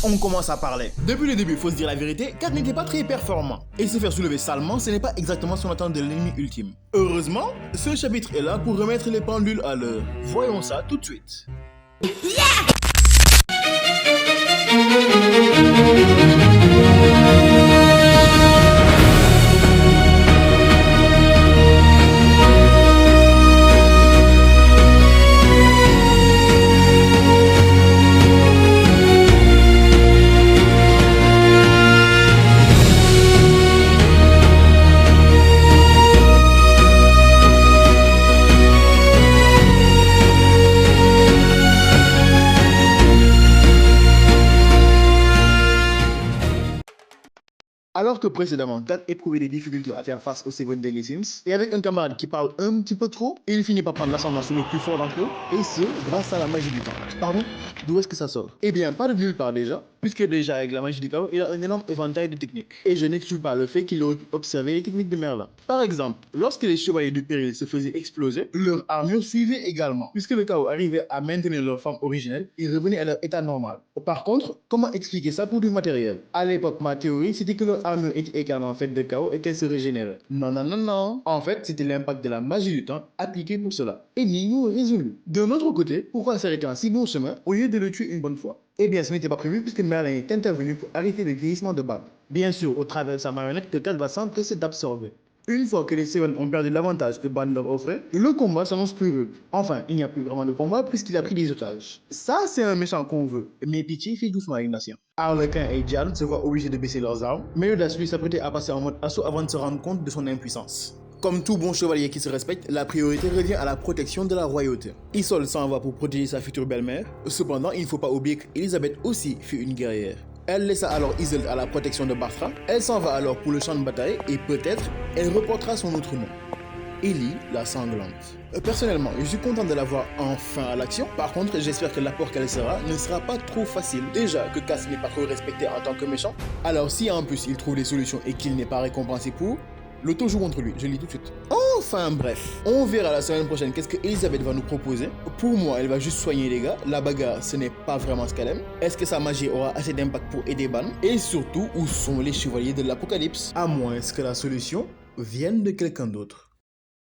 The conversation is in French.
on commence à parler. Depuis le début, faut se dire la vérité, Kat n'était pas très performant. Et se faire soulever salement, ce n'est pas exactement son attente de l'ennemi ultime. Heureusement, ce chapitre est là pour remettre les pendules à l'heure. Voyons ça tout de suite. Alors que précédemment, Kat éprouvait des difficultés à faire face aux Seven Deadly Sins, et avec un camarade qui parle un petit peu trop, il finit par prendre l'ascendant sur le plus fort d'entre eux, et ce, grâce à la magie du temps. Pardon? D'où est-ce que ça sort? Eh bien, pas de nulle part déjà, puisque déjà avec la magie du chaos, il a un énorme éventail de techniques. Et je n'exclus pas le fait qu'il aurait pu observer les techniques de Merlin. Par exemple, lorsque les chevaliers du péril se faisaient exploser, leur armure suivait également. Puisque le chaos arrivait à maintenir leur forme originelle, ils revenaient à leur état normal. Par contre, comment expliquer ça pour du matériel? À l'époque, ma théorie, c'était que leur armure était également faite de chaos et qu'elle se régénérait. Non. En fait, c'était l'impact de la magie du temps appliqué pour cela. Énigme résolue. De notre côté, pourquoi s'arrêter en si bon chemin au lieu de le tuer une bonne fois? Eh bien, ce n'était pas prévu puisque Merlin est intervenu pour arrêter le vieillissement de Bab. Bien sûr, au travers de sa marionnette que Kat va s'empresser d'absorber. Une fois que les Seven ont perdu l'avantage que Ban leur offrait, le combat s'annonce plus rude. Enfin, il n'y a plus vraiment de combat puisqu'il a pris des otages. Ça, c'est un méchant qu'on veut. Mais pitié, fais doucement Ignatia. Harlequin et Diane se voient obligés de baisser leurs armes, mais Eudas lui s'apprêtait à passer en mode assaut avant de se rendre compte de son impuissance. Comme tout bon chevalier qui se respecte, la priorité revient à la protection de la royauté. Isol s'en va pour protéger sa future belle-mère. Cependant, il ne faut pas oublier qu'Elisabeth aussi fut une guerrière. Elle laissa alors Isolde à la protection de Bartra. Elle s'en va alors pour le champ de bataille et peut-être elle reportera son autre nom. Ellie, la sanglante. Personnellement, je suis content de la voir enfin à l'action. Par contre, j'espère que l'apport qu'elle sera ne sera pas trop facile. Déjà que Cass n'est pas trop respecté en tant que méchant. Alors si en plus il trouve des solutions et qu'il n'est pas récompensé pour, l'auto joue contre lui, je le dis tout de suite. Enfin bref, on verra la semaine prochaine qu'est-ce que Elisabeth va nous proposer. Pour moi, elle va juste soigner les gars. La bagarre, ce n'est pas vraiment ce qu'elle aime. Est-ce que sa magie aura assez d'impact pour aider Ban? Et surtout, où sont les chevaliers de l'apocalypse? À moins que la solution vienne de quelqu'un d'autre.